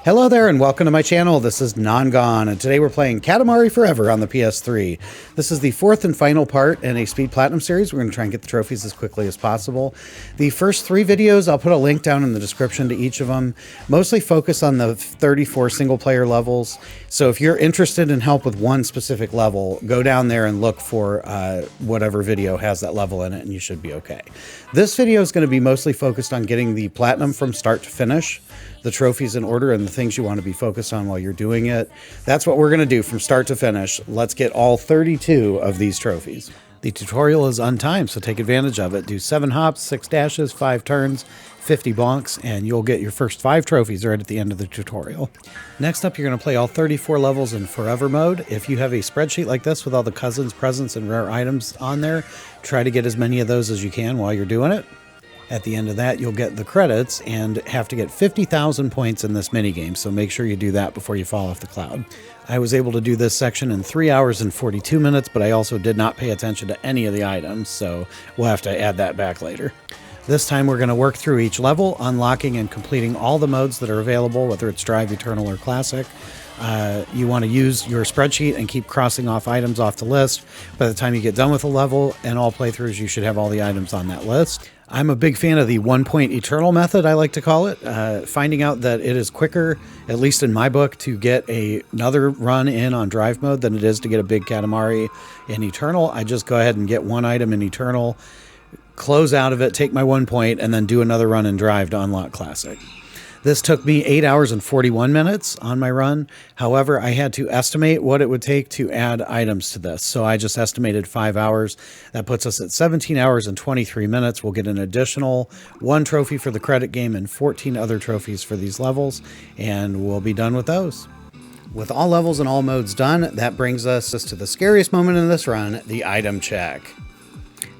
Hello there and welcome to my channel. This is Non-Gone and today we're playing Katamari Forever on the PS3. This is the fourth and final part in a Speed Platinum series. We're going to try and get the trophies as quickly as possible. The first three videos, I'll put a link down in the description to each of them, mostly focus on the 34 single player levels. So if you're interested in help with one specific level, go down there and look for whatever video has that level in it and you should be okay. This video is going to be mostly focused on getting the Platinum from start to finish, the trophies in order and the things you want to be focused on while you're doing it. That's what we're going to do from start to finish. Let's get all 32 of these trophies. The tutorial is untimed, so take advantage of it. Do 7 hops, 6 dashes, 5 turns, 50 bonks, and you'll get your first 5 trophies right at the end of the tutorial. Next up, you're going to play all 34 levels in Forever mode. If you have a spreadsheet like this with all the cousins, presents, and rare items on there, try to get as many of those as you can while you're doing it. At the end of that, you'll get the credits and have to get 50,000 points in this minigame, so make sure you do that before you fall off the cloud. I was able to do this section in 3 hours and 42 minutes, but I also did not pay attention to any of the items, so we'll have to add that back later. This time we're going to work through each level, unlocking and completing all the modes that are available, whether it's Drive, Eternal, or Classic. You want to use your spreadsheet and keep crossing off items off the list. By the time you get done with the level and all playthroughs, you should have all the items on that list. I'm a big fan of the 1 point Eternal method, I like to call it. Finding out that it is quicker, at least in my book, to get another run in on Drive mode than it is to get a big Katamari in Eternal. I just go ahead and get one item in Eternal, close out of it, take my 1 point, and then do another run in Drive to unlock Classic. This took me 8 hours and 41 minutes on my run. However, I had to estimate what it would take to add items to this. So I just estimated 5 hours. That puts us at 17 hours and 23 minutes. We'll get an additional 1 trophy for the credit game and 14 other trophies for these levels, and we'll be done with those. With all levels and all modes done, that brings us to the scariest moment in this run, the item check.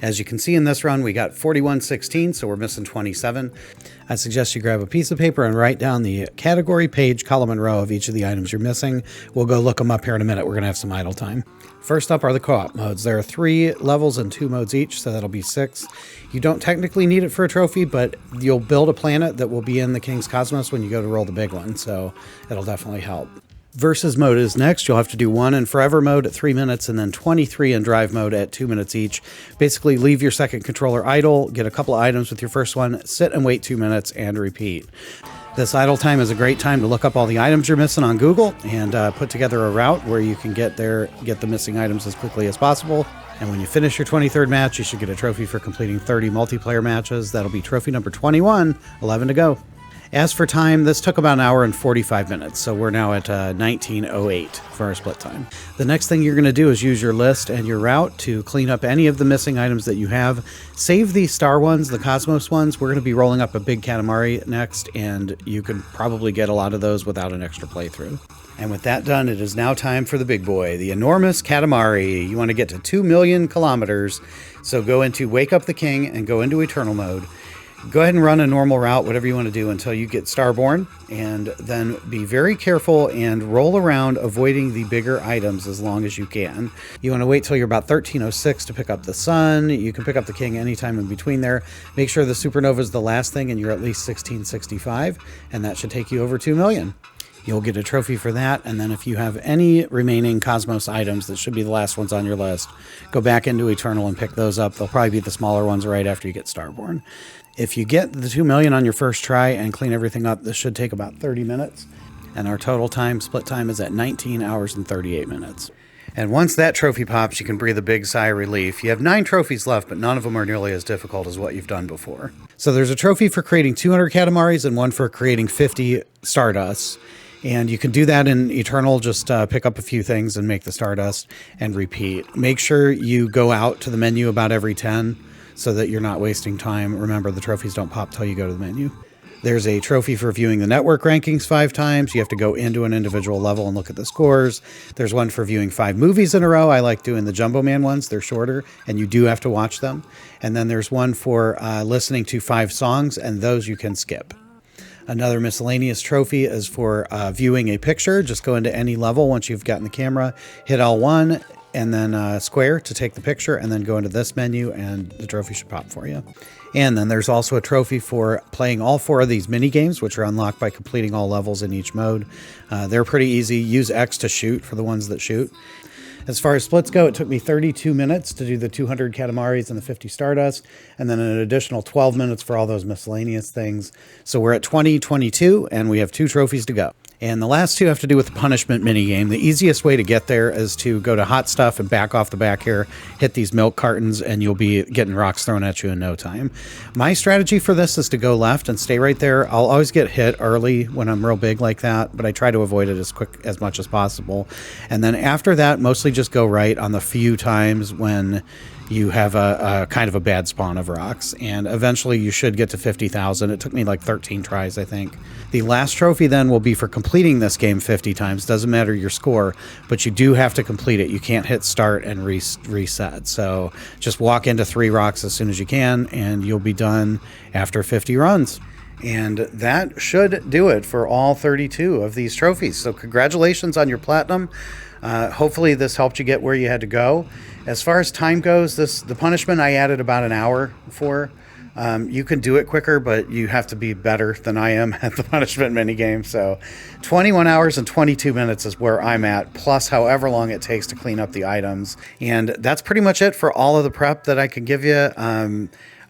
As you can see in this run, we got 4116, so we're missing 27. I suggest you grab a piece of paper and write down the category, page, column, and row of each of the items you're missing. We'll go look them up here in a minute. We're going to have some idle time. First up are the co-op modes. There are 3 levels and 2 modes each, so that'll be 6. You don't technically need it for a trophy, but you'll build a planet that will be in the King's Cosmos when you go to roll the big one, so it'll definitely help. Versus mode is next. You'll have to do 1 in Forever mode at 3 minutes and then 23 in Drive mode at 2 minutes each. Basically, leave your second controller idle, get a couple of items with your first one, sit and wait 2 minutes, and repeat. This idle time is a great time to look up all the items you're missing on Google and put together a route where you can get the missing items as quickly as possible. And when you finish your 23rd match, you should get a trophy for completing 30 multiplayer matches. That'll be trophy number 21, 11 to go. As for time, this took about an hour and 45 minutes, so we're now at 19:08 for our split time. The next thing you're going to do is use your list and your route to clean up any of the missing items that you have. Save the star ones, the Cosmos ones. We're going to be rolling up a big Katamari next, and you can probably get a lot of those without an extra playthrough. And with that done, it is now time for the big boy, the enormous Katamari. You want to get to 2 million kilometers, so go into Wake Up the King and go into Eternal mode. Go ahead and run a normal route, whatever you want to do, until you get Starborn, and then be very careful and roll around avoiding the bigger items as long as you can. You want to wait till you're about 1306 to pick up the Sun. You can pick up the King anytime in between there. Make sure the Supernova is the last thing and you're at least 1665, and that should take you over 2 million. You'll get a trophy for that, and then if you have any remaining Cosmos items that should be the last ones on your list, go back into Eternal and pick those up. They'll probably be the smaller ones right after you get Starborn. If you get the 2 million on your first try and clean everything up, this should take about 30 minutes. And our total time, split time, is at 19 hours and 38 minutes. And once that trophy pops, you can breathe a big sigh of relief. You have 9 trophies left, but none of them are nearly as difficult as what you've done before. So there's a trophy for creating 200 Katamaris and one for creating 50 Stardusts. And you can do that in Eternal, just pick up a few things and make the Stardust and repeat. Make sure you go out to the menu about every 10 so that you're not wasting time. Remember, the trophies don't pop till you go to the menu. There's a trophy for viewing the network rankings 5 times. You have to go into an individual level and look at the scores. There's one for viewing 5 movies in a row. I like doing the Jumbo Man ones. They're shorter, and you do have to watch them. And then there's one for listening to 5 songs, and those you can skip. Another miscellaneous trophy is for viewing a picture. Just go into any level once you've gotten the camera, hit L1, and then square to take the picture, and then go into this menu, and the trophy should pop for you. And then there's also a trophy for playing all 4 of these mini games, which are unlocked by completing all levels in each mode. They're pretty easy. Use X to shoot for the ones that shoot. As far as splits go, it took me 32 minutes to do the 200 Katamaris and the 50 Stardust, and then an additional 12 minutes for all those miscellaneous things. So we're at 20:22, and we have 2 trophies to go. And the last 2 have to do with the punishment minigame. The easiest way to get there is to go to hot stuff and back off the back here, hit these milk cartons, and you'll be getting rocks thrown at you in no time. My strategy for this is to go left and stay right there. I'll always get hit early when I'm real big like that, but I try to avoid it as much as possible. And then after that, mostly just go right on the few times when you have a kind of a bad spawn of rocks, and eventually you should get to 50,000. It took me like 13 tries, I think. The last trophy then will be for completing this game 50 times. Doesn't matter your score, but you do have to complete it. You can't hit start and reset. So just walk into 3 rocks as soon as you can, and you'll be done after 50 runs. And that should do it for all 32 of these trophies. So congratulations on your platinum. Hopefully this helped you get where you had to go. As far as time goes, the punishment I added about an hour for. You can do it quicker, but you have to be better than I am at the punishment minigame. So 21 hours and 22 minutes is where I'm at, plus however long it takes to clean up the items. And that's pretty much it for all of the prep that I can give you.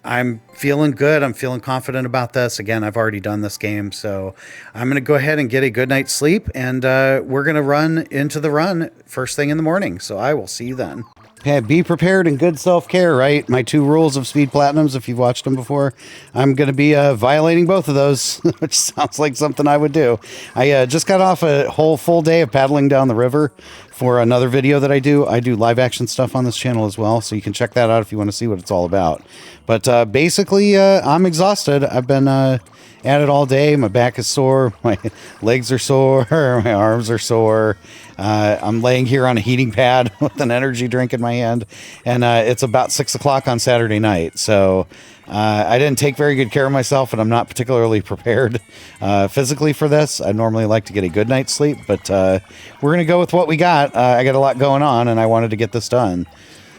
I'm feeling good. I'm feeling confident about this. Again, I've already done this game, so I'm going to go ahead and get a good night's sleep, and we're going to run into the run first thing in the morning. So I will see you then. Okay, be prepared and good self-care, right? My 2 rules of Speed Platinums, if you've watched them before. I'm going to be violating both of those, which sounds like something I would do. I just got off a whole full day of paddling down the river for another video that I do. I do live action stuff on this channel as well, so you can check that out if you want to see what it's all about. But basically, I'm exhausted. I've been at it all day. My back is sore. My legs are sore. My arms are sore. I'm laying here on a heating pad with an energy drink in my hand, and it's about 6 o'clock on Saturday night. So I didn't take very good care of myself, and I'm not particularly prepared physically for this. I normally like to get a good night's sleep, but we're going to go with what we got. I got a lot going on, and I wanted to get this done.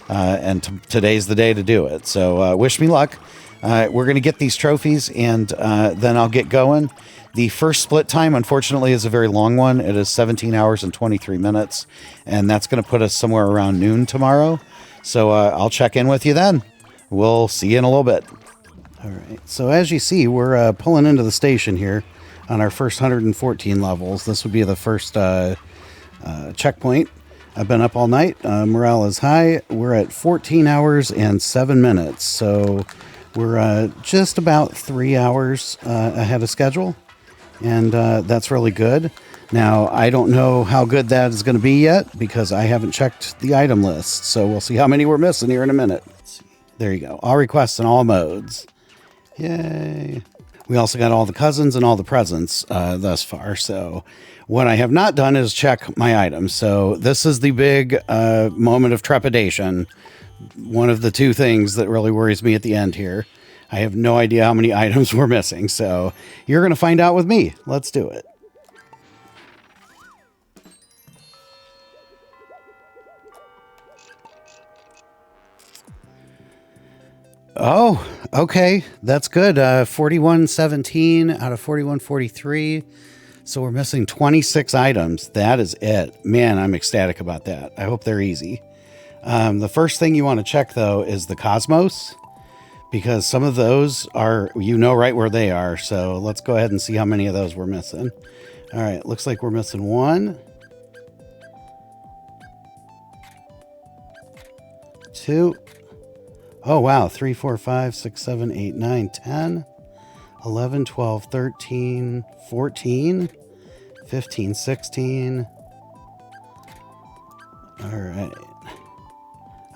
And today's the day to do it. So wish me luck. We're going to get these trophies, and then I'll get going. The first split time, unfortunately, is a very long one. It is 17 hours and 23 minutes, and that's going to put us somewhere around noon tomorrow. So I'll check in with you then. We'll see you in a little bit. All right. So as you see, we're pulling into the station here on our first 114 levels. This would be the first checkpoint. I've been up all night. Morale is high. We're at 14 hours and 7 minutes. So we're just about 3 hours ahead of schedule. And that's really good. Now, I don't know how good that is going to be yet because I haven't checked the item list. So we'll see how many we're missing here in a minute. There you go. All requests in all modes. Yay. We also got all the cousins and all the presents thus far. So what I have not done is check my items. So this is the big moment of trepidation. One of the 2 things that really worries me at the end here. I have no idea how many items we're missing. So you're going to find out with me. Let's do it. Oh, okay. That's good. 4117 out of 4143. So we're missing 26 items. That is it. Man, I'm ecstatic about that. I hope they're easy. The first thing you want to check, though, is the Cosmos, because some of those are, you know, right where they are. So let's go ahead and see how many of those we're missing. All right. Looks like we're missing 1, 2. Oh, wow. 3, 4, 5, 6, 7, 8, 9, 10, 11, 12, 13, 14, 15, 16. All right.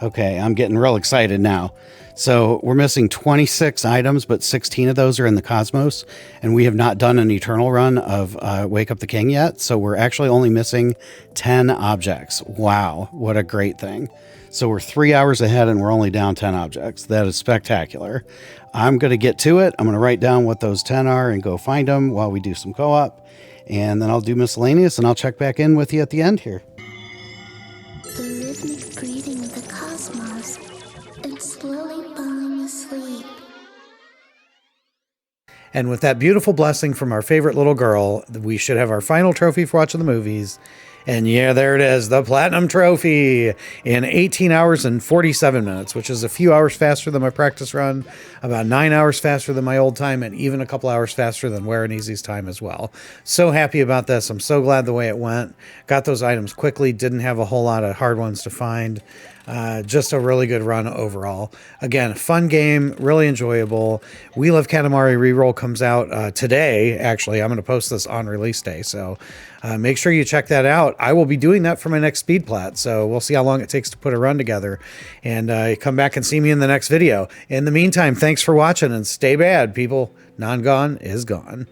Okay, I'm getting real excited now. So we're missing 26 items, but 16 of those are in the Cosmos, and we have not done an Eternal run of Wake Up the King yet, so we're actually only missing 10 objects. Wow, what a great thing. So we're 3 hours ahead, and we're only down 10 objects. That is spectacular. I'm going to get to it. I'm going to write down what those 10 are and go find them while we do some co-op, and then I'll do Miscellaneous, and I'll check back in with you at the end here. The rhythmic And with that beautiful blessing from our favorite little girl, we should have our final trophy for watching the movies. And yeah, there it is, the Platinum Trophy in 18 hours and 47 minutes, which is a few hours faster than my practice run, about 9 hours faster than my old time, and even a couple hours faster than Where and Easy's time as well. So happy about this. I'm so glad the way it went. Got those items quickly, didn't have a whole lot of hard ones to find. Just a really good run overall. Again, fun game, really enjoyable. We Love Katamari reroll comes out today. Actually, I'm going to post this on release day, so make sure you check that out. I will be doing that for my next speed plat, so we'll see how long it takes to put a run together. And come back and see me in the next video. In the meantime, thanks for watching, and stay bad, people. Non-gone is gone.